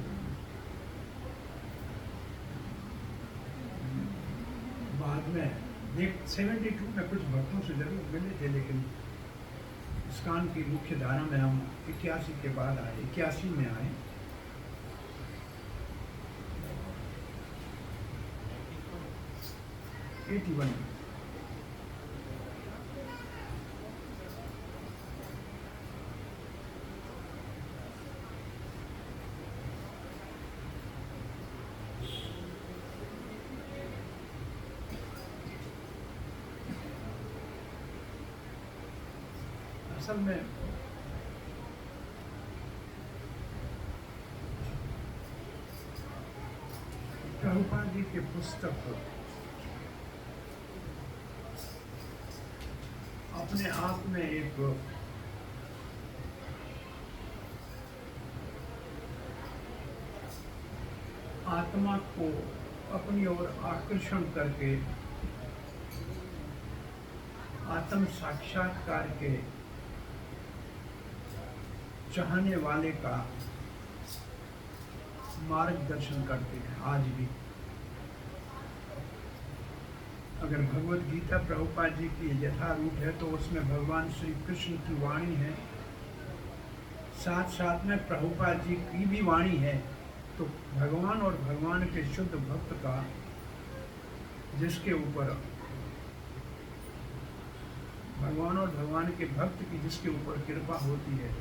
बाद में 72 में कुछ भक्तों से जरूर मिले थे, लेकिन इस्कॉन की मुख्य धारा में हम 81 के बाद आए, 81 में आए। असल में प्रभुपाद जी के पुस्तक अपने आप में एक आत्मा को अपनी ओर आकर्षण करके आत्म साक्षात्कार के चाहने वाले का मार्गदर्शन करते हैं। आज भी अगर भगवत गीता प्रभुपाद जी की यथारूप है तो उसमें भगवान श्री कृष्ण की वाणी है, साथ साथ में प्रभुपाद जी की भी वाणी है। तो भगवान और भगवान के शुद्ध भक्त का, जिसके ऊपर भगवान और भगवान के भक्त की जिसके ऊपर कृपा होती है,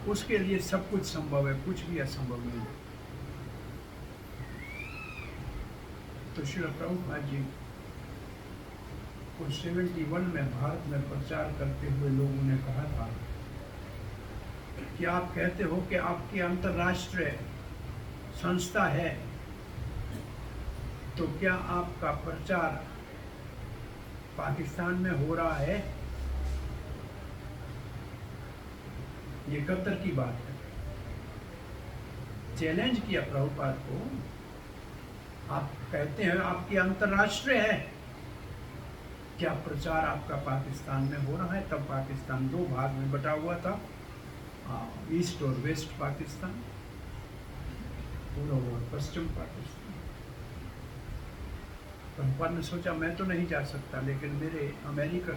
उसके लिए सब कुछ संभव है, कुछ भी असंभव नहीं। तो श्री प्रभुपाद जी को 71 में भारत में प्रचार करते हुए लोगों ने कहा था कि आप कहते हो कि आपकी अंतर्राष्ट्रीय संस्था है, तो क्या आपका प्रचार पाकिस्तान में हो रहा है? ये कतर की बात है। चैलेंज किया प्रभुपाद को। आप कहते हैं आपकी अंतर्राष्ट्रीय है, क्या प्रचार आपका पाकिस्तान में हो रहा है? तब पाकिस्तान दो भाग में बटा हुआ था, ईस्ट और वेस्ट पाकिस्तान, पूर्व और पश्चिम पाकिस्तान। प्रभुपाद ने सोचा मैं तो नहीं जा सकता, लेकिन मेरे अमेरिका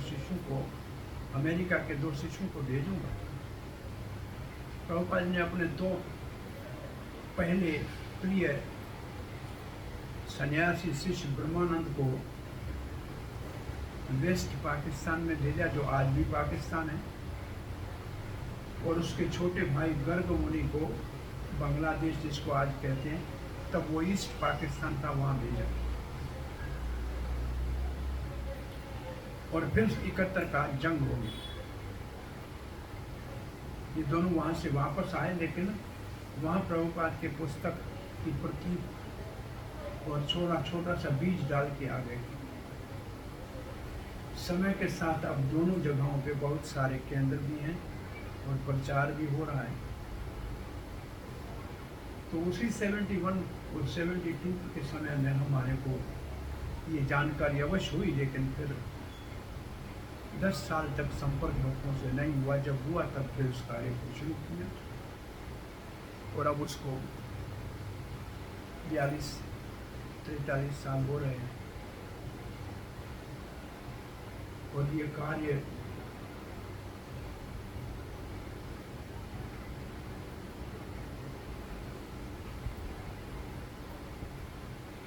के 2 शिष्यों को भेजूंगा। प्रभुपाद ने अपने 2 पहले प्रिय सन्यासी शिष्य ब्रह्मानंद को वेस्ट पाकिस्तान में भेजा, जो आज भी पाकिस्तान है, और उसके छोटे भाई गर्ग मुनि को बांग्लादेश, जिसको आज कहते हैं, तब वो ईस्ट पाकिस्तान था, वहाँ भेजा। और फिर 71 का जंग हो गई। ये दोनों वहाँ से वापस आए, लेकिन वहाँ प्रभुपाद के पुस्तक की प्रति और छोटा सा बीज डाल के आ गए। समय के साथ अब दोनों जगहों पे बहुत सारे केंद्र भी हैं और प्रचार भी हो रहा है। तो उसी 71 और 72 के समय में हमारे को ये जानकारी अवश्य हुई, लेकिन फिर 10 साल तक संपर्क भक्तों से नहीं हुआ। जब हुआ तब फिर उस कार्य को शुरू किया, और अब उसको 42-43 साल हो रहे हैं। और ये कार्य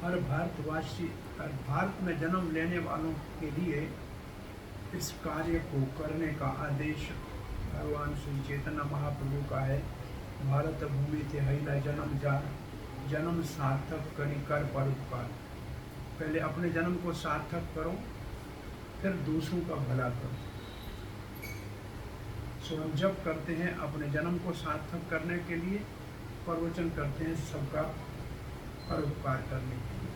हर भारत में जन्म लेने वालों के लिए इस कार्य को करने का आदेश भगवान श्री चैतन्य महाप्रभु का है। भारत भूमि थे हिला जन्म सार्थक करी कर परोपकार। पहले अपने जन्म को सार्थक करो, फिर दूसरों का भला करो। सो हम जब करते हैं अपने जन्म को सार्थक करने के लिए, प्रवचन करते हैं सबका परोपकार करने के लिए।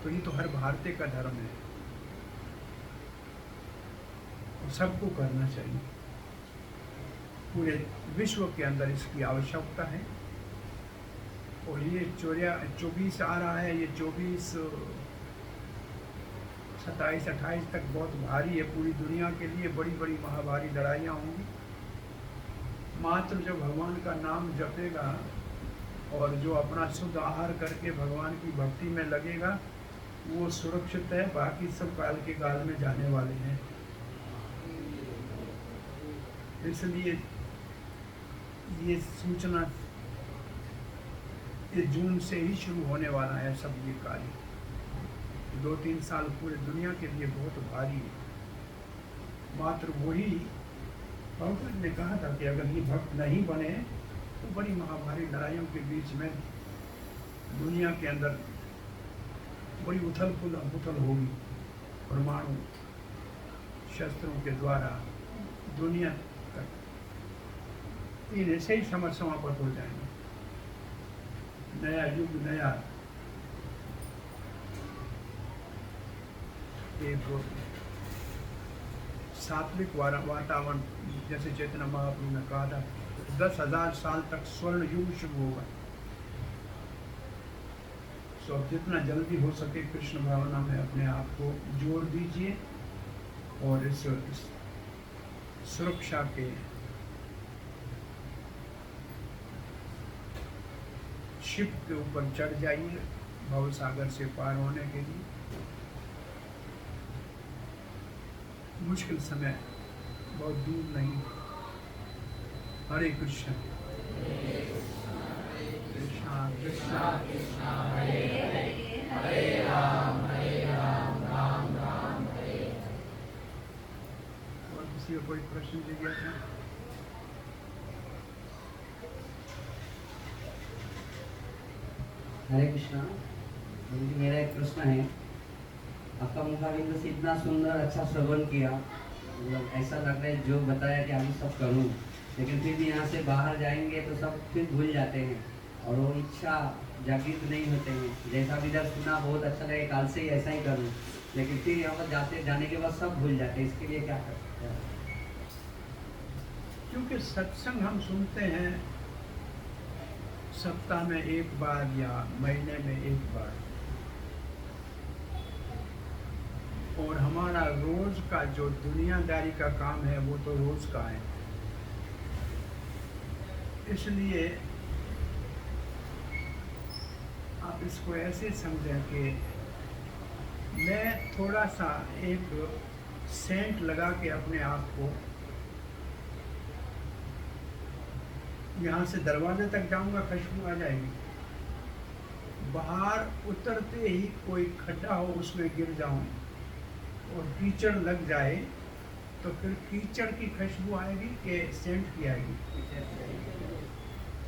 तो ये तो हर भारतीय का धर्म है, और सबको करना चाहिए। पूरे विश्व के अंदर इसकी आवश्यकता है। और ये 24 आ रहा है, ये 24, 27, 28 तक बहुत भारी है पूरी दुनिया के लिए। बड़ी बड़ी महाभारी लड़ाइयाँ होंगी। मात्र जो भगवान का नाम जपेगा और जो अपना शुद्ध आहार करके भगवान की भक्ति में लगेगा, वो सुरक्षित है। बाकी सब काल के काल में जाने वाले हैं। इसलिए ये सूचना ये जून से ही शुरू होने वाला है सब ये कार्य। 2-3 साल पूरे दुनिया के लिए बहुत भारी है। मात्र वही भगवान ने कहा था कि अगर ये भक्त नहीं बने तो बड़ी महाभारी लड़ाइयों के बीच में दुनिया के अंदर बड़ी उथल पुथल होगी। परमाणु शस्त्रों के द्वारा दुनिया तक इन ऐसे ही समाप्त हो जाएंगे। नया युग, नया एक सात्विक वातावरण, जैसे चैतन्य महाप्रभु ने कहा था 10,000 साल तक स्वर्ण युग शुरू होगा। तो अब जितना जल्दी हो सके कृष्ण भावना में अपने आप को जोड़ दीजिए और इस सुरक्षा के शिप के ऊपर चढ़ जाइए भव सागर से पार होने के लिए। मुश्किल समय बहुत दूर नहीं। हरे कृष्ण कृष्णा कृष्णा कृष्णा हरे हरे, हरे राम राम राम हरे। और किसी को कोई प्रश्न जिज्ञासा? हरे कृष्णा। मेरा एक प्रश्न है। आपका मुखारविंद से इतना सुंदर अच्छा श्रवण किया, मतलब ऐसा लग रहा है जो बताया कि आगे सब करूं। लेकिन फिर भी यहाँ से बाहर जाएंगे तो सब फिर भूल जाते हैं और वो इच्छा जागृत नहीं होते हैं। जैसा भी इधर सुना बहुत अच्छा लगे, काल से ही ऐसा ही करूँ, लेकिन फिर यहाँ पर जाने के बाद सब भूल जाते हैं। इसके लिए क्या कर सकते हैं? क्योंकि सत्संग हम सुनते हैं सप्ताह में एक बार या महीने में एक बार, और हमारा रोज का जो दुनियादारी का काम है वो तो रोज का है। इसलिए आप इसको ऐसे समझें कि मैं थोड़ा सा एक सेंट लगा के अपने आप को यहाँ से दरवाजे तक जाऊंगा, खुशबू आ जाएगी। बाहर उतरते ही कोई खड्डा हो उसमें गिर जाऊं और कीचड़ लग जाए तो फिर कीचड़ की खुशबू आएगी कि सेंट की आएगी।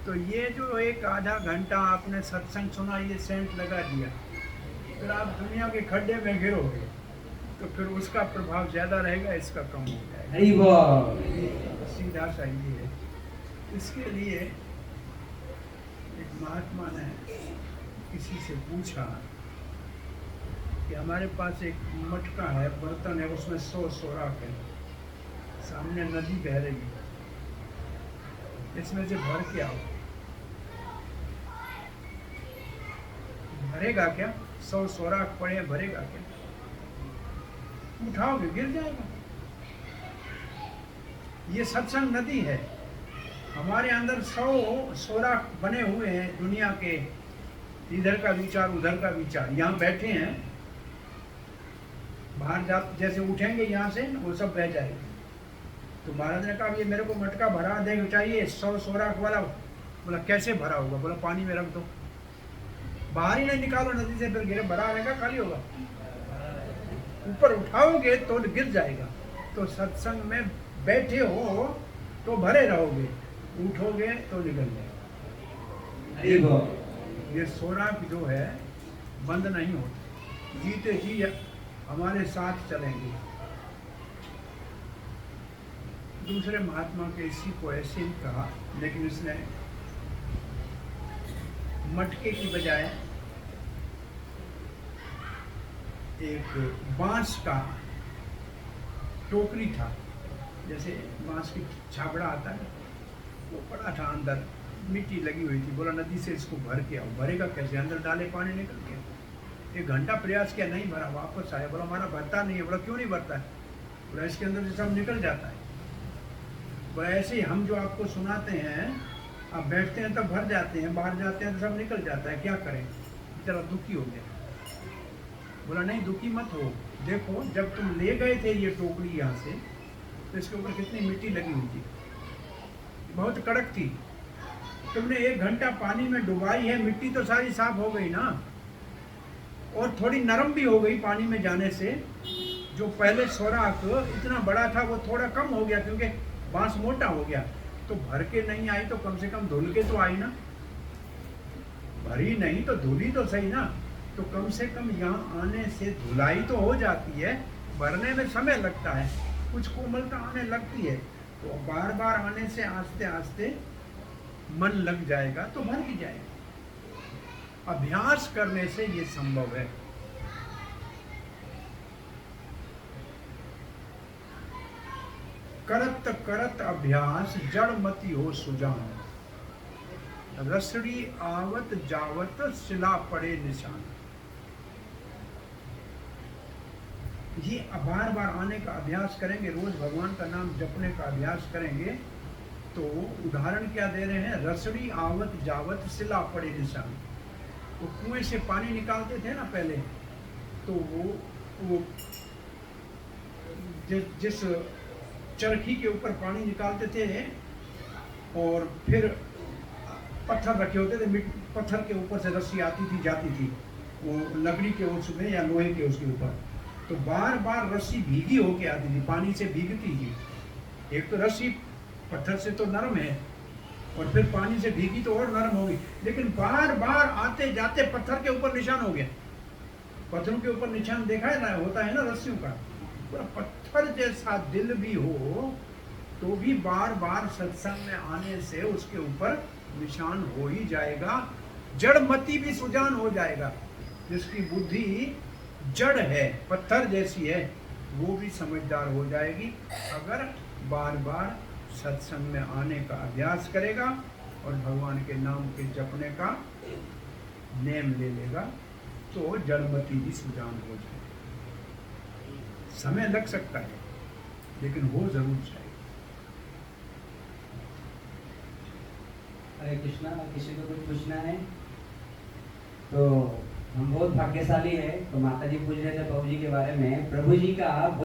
तो ये जो एक आधा घंटा आपने सत्संग सुना, ये सेंट लगा दिया, फिर आप दुनिया के खड्डे में गिरोगे तो फिर उसका प्रभाव ज़्यादा रहेगा, इसका कम हो जाएगा। सीधा सा ये है। इसके लिए एक महात्मा ने किसी से पूछा कि हमारे पास एक मटका है, बर्तन है, उसमें 100 सोराख है, सामने नदी बह रही, इसमें से भर के आओ। भरेगा क्या? 100 सोराख पड़े, भरेगा क्या? उठाओगे गिर जाएगा। ये सत्संग नदी है, हमारे अंदर 100 सोराख बने हुए हैं दुनिया के, इधर का विचार उधर का विचार। यहाँ बैठे हैं, बाहर जा जैसे उठेंगे यहाँ से वो सब बह जाएगा। तो महाराज ने कहा ये मेरे को मटका भरा दे चाहिए 100 सोराख वाला। बोला कैसे भरा होगा? बोला पानी में रख दो, बाहर ही नहीं निकालो नदी से, फिर गिरे भरा रहेगा, खाली होगा। ऊपर उठाओगे तो गिर जाएगा। तो सत्संग में बैठे हो तो भरे रहोगे, उठोगे तो निकल जाएगा। ये सोराख जो है बंद नहीं होता, जीते जी हमारे साथ चलेंगे। दूसरे महात्मा के इसी को ऐसे ही कहा, लेकिन इसने मटके की बजाय एक बांस का टोकरी था, जैसे बांस की छाबड़ा आता है, वो पड़ा था, अंदर मिट्टी लगी हुई थी। बोला नदी से इसको भर के आओ। भरेगा कैसे? अंदर डाले पानी निकल के। 1 घंटा प्रयास किया, नहीं भरा, वापस आया। बोला हमारा भरता नहीं है। बोला क्यों नहीं भरता है? बोला इसके अंदर से सब निकल जाता है। बोला ऐसे ही हम जो आपको सुनाते हैं, आप बैठते हैं तब भर जाते हैं, बाहर जाते हैं तो सब निकल जाता है, क्या करें? बेचारा दुखी हो गया। बोला नहीं दुखी मत हो, देखो जब तुम ले गए थे ये टोकरी यहाँ से, तो इसके ऊपर कितनी मिट्टी लगी हुई थी, बहुत कड़क थी। तुमने 1 घंटा पानी में डुबाई है, मिट्टी तो सारी साफ हो गई ना, और थोड़ी नरम भी हो गई पानी में जाने से। जो पहले सोराख इतना बड़ा था वो थोड़ा कम हो गया, क्योंकि बांस मोटा हो गया। तो भर के नहीं आई तो कम से कम धुल के तो आई ना, भरी नहीं तो धुली तो सही ना। तो कम से कम यहाँ आने से धुलाई तो हो जाती है, भरने में समय लगता है, कुछ कोमलता आने लगती है। तो बार बार आने से आस्ते आस्ते मन लग जाएगा तो भर ही जाएगा। अभ्यास करने से ये संभव है। करत करत अभ्यास जड़मती हो सुजान, रसड़ी आवत जावत सिला पड़े निशान। ये बार बार आने का अभ्यास करेंगे, रोज भगवान का नाम जपने का अभ्यास करेंगे। तो उदाहरण क्या दे रहे हैं? रसड़ी आवत जावत सिला पड़े निशान। वो कुएं से पानी निकालते थे ना पहले, तो वो जिस चरखी के ऊपर पानी निकालते थे और फिर पत्थर रखे होते थे, पत्थर के ऊपर से रस्सी आती थी जाती थी, वो लकड़ी के उसमें या लोहे के उसके ऊपर। तो बार बार रस्सी भीगी होके आती थी, पानी से भीगती थी। एक तो रस्सी पत्थर से तो नरम है, और फिर पानी से भीगी तो और नरम होगी। लेकिन बार बार आते जाते पत्थर के ऊपर निशान हो गया। पत्थरों के ऊपर निशान देखा है ना, होता है ना रस्सियों का। पूरा पत्थर जैसा दिल भी हो तो भी बार बार सत्संग में आने से उसके ऊपर निशान हो ही जाएगा। जड़मती भी सुजान हो जाएगा। जिसकी बुद्धि जड़ है, पत्थर जैसी है, वो भी समझदार हो जाएगी अगर बार बार सत्संग में आने का अभ्यास करेगा और भगवान के नाम के जपने का नेम ले लेगा, तो जड़मती भी सुजान हो जाएगी। समय लग सकता है लेकिन हो जरूर जाएगा। हरे कृष्णा। किसी को कुछ पूछना है तो हम बहुत भाग्यशाली है। तो माता जी पूछ रहे थे प्रभु जी के बारे में। प्रभु जी का